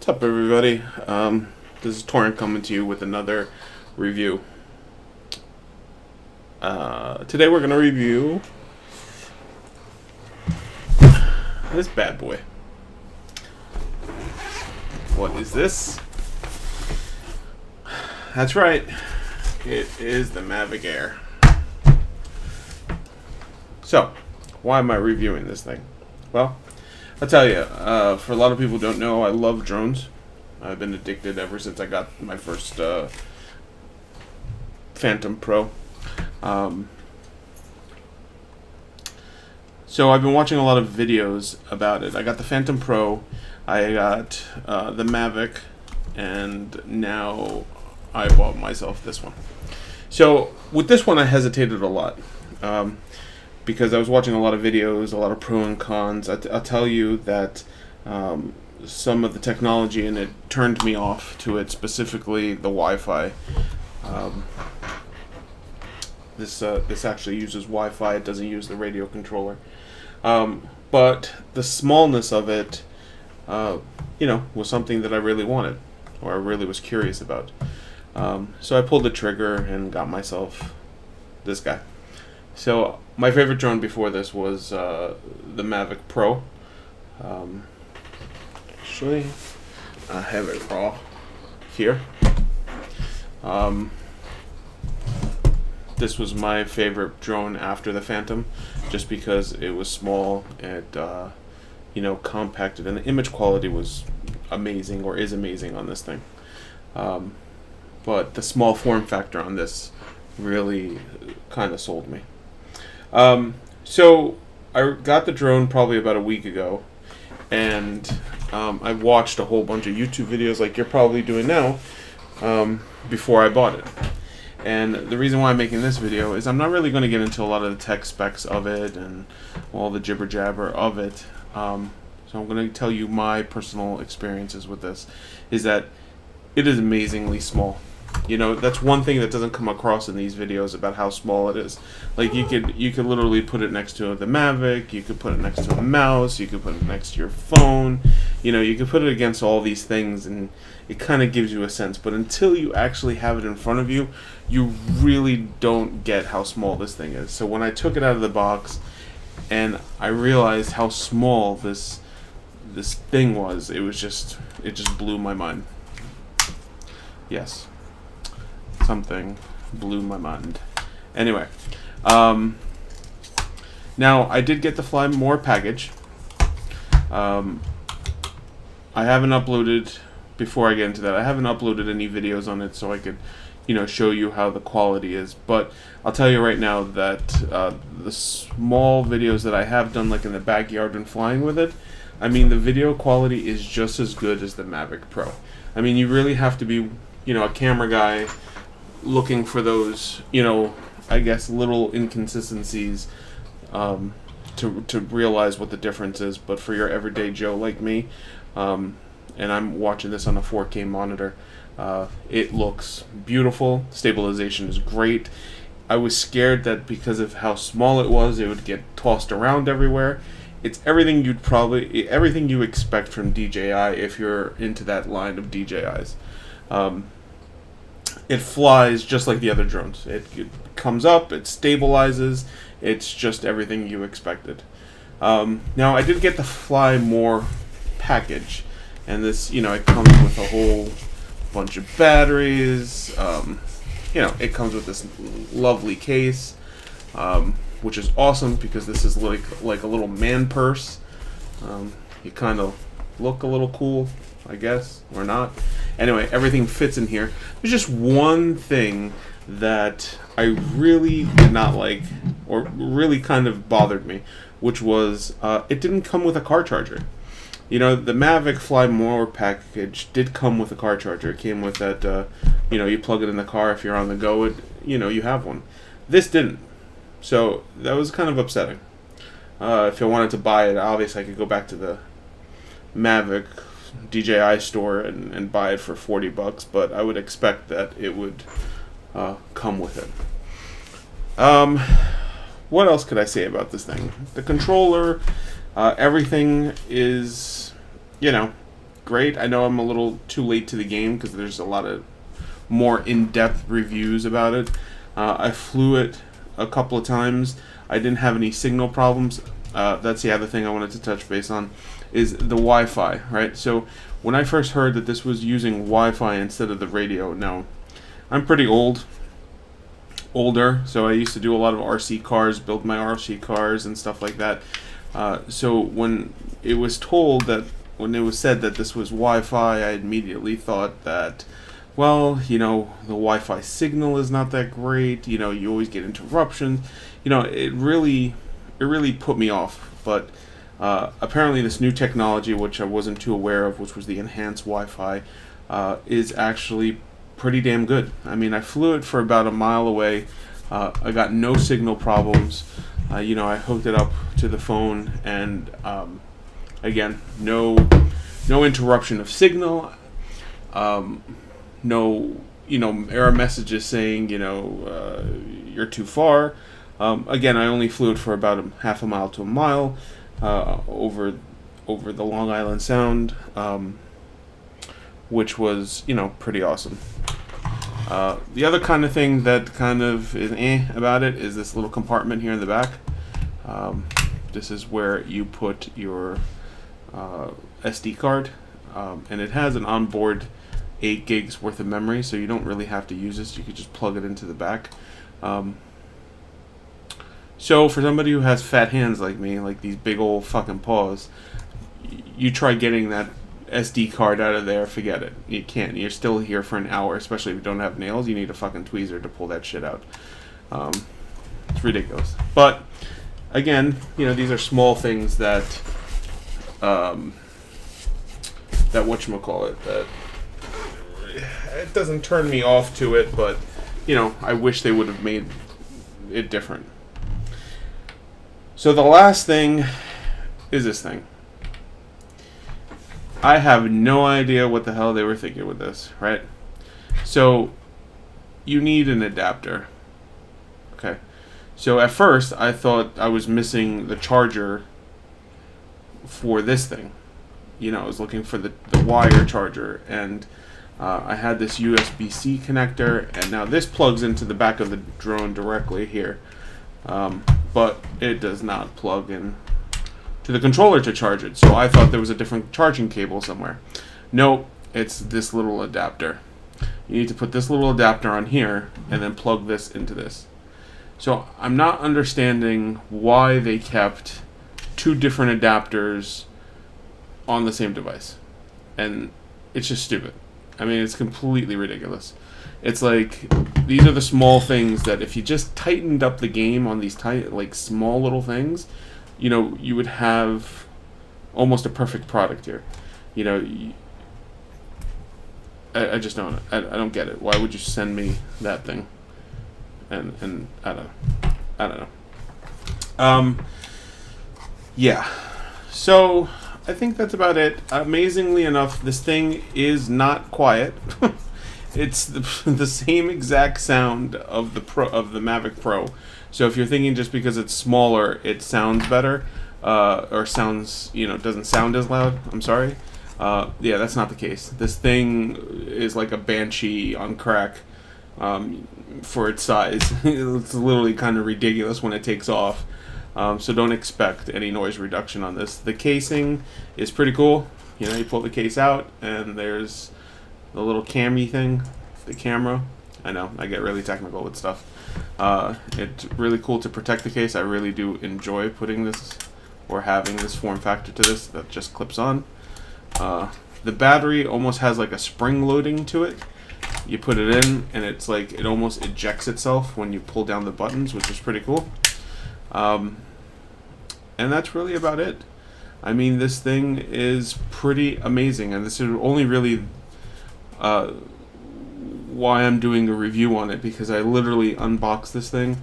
What's up, everybody? This is Torrent coming to you with another review. Today we're going to review this bad boy. What is this? That's right. It is the Mavic Air. So, why am I reviewing this thing? Well, I'll tell you, for a lot of people who don't know, I love drones. I've been addicted ever since I got my first Phantom Pro. So I've been watching a lot of videos about it. I got the Phantom Pro, I got the Mavic, and now I bought myself this one. So with this one I hesitated a lot. Because I was watching a lot of videos, a lot of pro and cons. I'll tell you that some of the technology in it turned me off to it, specifically the Wi-Fi. This actually uses Wi-Fi. It doesn't use the radio controller. But the smallness of it, was something that I really wanted, or I really was curious about. So I pulled the trigger and got myself this guy. So my favorite drone before this was the Mavic Pro. Actually, I have it raw here. This was my favorite drone after the Phantom, just because it was small, it compacted, and the image quality was amazing, or is amazing on this thing. But the small form factor on this really kind of sold me. So I got the drone probably about a week ago, and I watched a whole bunch of YouTube videos like you're probably doing now before I bought it. And the reason why I'm making this video is I'm not really going to get into a lot of the tech specs of it and all the jibber jabber of it. So I'm going to tell you my personal experiences with this, is that it is amazingly small. That's one thing that doesn't come across in these videos about how small it is. Like you could literally put it next to the Mavic, you could put it next to a mouse, you could put it next to your phone. You could put it against all these things, and it kind of gives you a sense. But until you actually have it in front of you, you really don't get how small this thing is. So when I took it out of the box and I realized how small this thing was, it just blew my mind. Yes. Something blew my mind. Anyway, now I did get the Fly More package. I haven't uploaded, before I get into that, I haven't uploaded any videos on it so I could, show you how the quality is. But I'll tell you right now that the small videos that I have done, like in the backyard and flying with it, the video quality is just as good as the Mavic Pro. You really have to be, a camera guy looking for those, I guess, little inconsistencies to realize what the difference is. But for your everyday Joe like me, and I'm watching this on a 4K monitor, it looks beautiful. Stabilization is great. I was scared that because of how small it was, it would get tossed around everywhere. It's everything everything you expect from DJI if you're into that line of DJIs. It flies just like the other drones. It comes up, it stabilizes, it's just everything you expected. Now I did get the Fly More package, and this, it comes with a whole bunch of batteries. It comes with this lovely case, which is awesome because this is like a little man purse. You kind of look a little cool, I guess, or not. Anyway, everything fits in here. There's just one thing that I really did not like, or really kind of bothered me, which was it didn't come with a car charger. The Mavic Fly More package did come with a car charger. It came with that, you plug it in the car if you're on the go, you have one. This didn't. So that was kind of upsetting. If I wanted to buy it, obviously I could go back to the Mavic DJI store and buy it for $40, but I would expect that it would come with it. What else could I say about this thing? The controller, everything is, great. I know I'm a little too late to the game because there's a lot of more in-depth reviews about it. I flew it a couple of times. I didn't have any signal problems. That's the other thing I wanted to touch base on, is the Wi-Fi, right? So when I first heard that this was using Wi-Fi instead of the radio, now I'm pretty older, so I used to do a lot of RC cars, build my RC cars and stuff like that. So when it was said that this was Wi-Fi, I immediately thought that, well, the Wi-Fi signal is not that great. You always get interruptions. It really put me off. But apparently this new technology, which I wasn't too aware of, which was the enhanced Wi-Fi, is actually pretty damn good. I mean, I flew it for about a mile away. I got no signal problems. I hooked it up to the phone, and again, no interruption of signal. No, error messages saying, you're too far. Again, I only flew it for about half a mile to a mile over the Long Island Sound, which was, pretty awesome. The other kind of thing that kind of is about it is this little compartment here in the back. This is where you put your SD card, and it has an onboard 8 gigs worth of memory, so you don't really have to use this. You could just plug it into the back. So for somebody who has fat hands like me, like these big old fucking paws, you try getting that SD card out of there, forget it. You can't. You're still here for an hour, especially if you don't have nails. You need a fucking tweezer to pull that shit out. It's ridiculous. But again, these are small things that whatchamacallit, that it doesn't turn me off to it, but I wish they would have made it different. So the last thing is this thing. I have no idea what the hell they were thinking with this, right? So you need an adapter. Okay. So at first I thought I was missing the charger for this thing. I was looking for the wire charger, and I had this USB-C connector, and now this plugs into the back of the drone directly here. But it does not plug in to the controller to charge it. So I thought there was a different charging cable somewhere. No, it's this little adapter. You need to put this little adapter on here and then plug this into this. So I'm not understanding why they kept 2 different adapters on the same device. And it's just stupid. I mean, it's completely ridiculous. It's like, these are the small things that if you just tightened up the game on these small little things, you would have almost a perfect product here. I just don't. I don't get it. Why would you send me that thing? And I don't know. Yeah. So I think that's about it. Amazingly enough, this thing is not quiet. It's the same exact sound of the Mavic Pro. So if you're thinking just because it's smaller, it sounds better, or sounds, doesn't sound as loud, I'm sorry. Yeah, that's not the case. This thing is like a Banshee on crack for its size. It's literally kind of ridiculous when it takes off. So don't expect any noise reduction on this. The casing is pretty cool. You pull the case out, and there's the little cammy thing, the camera. I know, I get really technical with stuff. It's really cool to protect the case. I really do enjoy putting this, or having this form factor to this that just clips on. The battery almost has like a spring loading to it. You put it in, and it's like it almost ejects itself when you pull down the buttons, which is pretty cool. And that's really about it. I mean, this thing is pretty amazing, and this is only really why I'm doing a review on it, because I literally unboxed this thing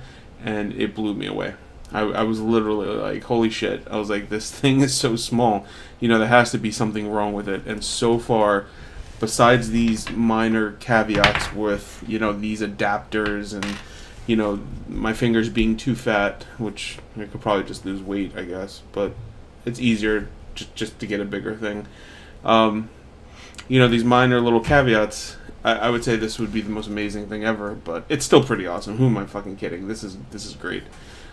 and it blew me away. I was literally like, holy shit. I was like, this thing is so small. There has to be something wrong with it. And so far, besides these minor caveats with, these adapters and, my fingers being too fat, which I could probably just lose weight, I guess. But it's easier just to get a bigger thing. these minor little caveats, I would say this would be the most amazing thing ever. But it's still pretty awesome. Who am I fucking kidding? This is great.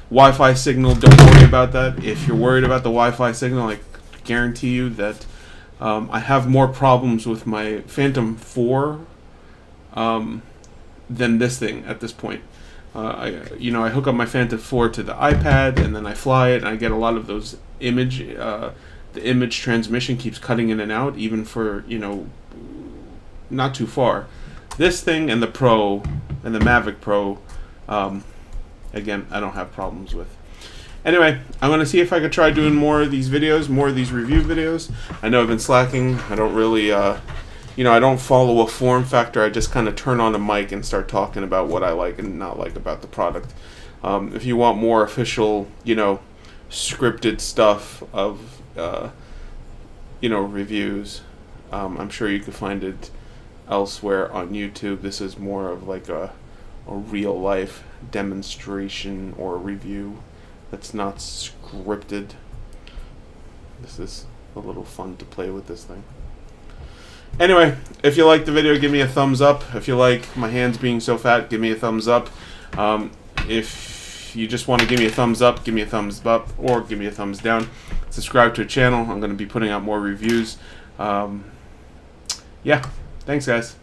Wi-Fi signal, don't worry about that. If you're worried about the Wi-Fi signal, I guarantee you that I have more problems with my Phantom 4 than this thing at this point. I hook up my Phantom 4 to the iPad, and then I fly it, and I get a lot of those the image transmission keeps cutting in and out, even for, not too far. This thing and the Pro, and the Mavic Pro, again, I don't have problems with. Anyway, I'm going to see if I could try doing more of these videos, more of these review videos. I know I've been slacking. I don't really, I don't follow a form factor. I just kind of turn on a mic and start talking about what I like and not like about the product. If you want more official, scripted stuff of, reviews, I'm sure you could find it elsewhere on YouTube. This is more of like a real life demonstration or review that's not scripted. This is a little fun to play with this thing. Anyway, if you like the video, give me a thumbs up. If you like my hands being so fat, give me a thumbs up. If you just want to give me a thumbs up, give me a thumbs up, or give me a thumbs down. Subscribe to the channel. I'm going to be putting out more reviews. Yeah, thanks guys.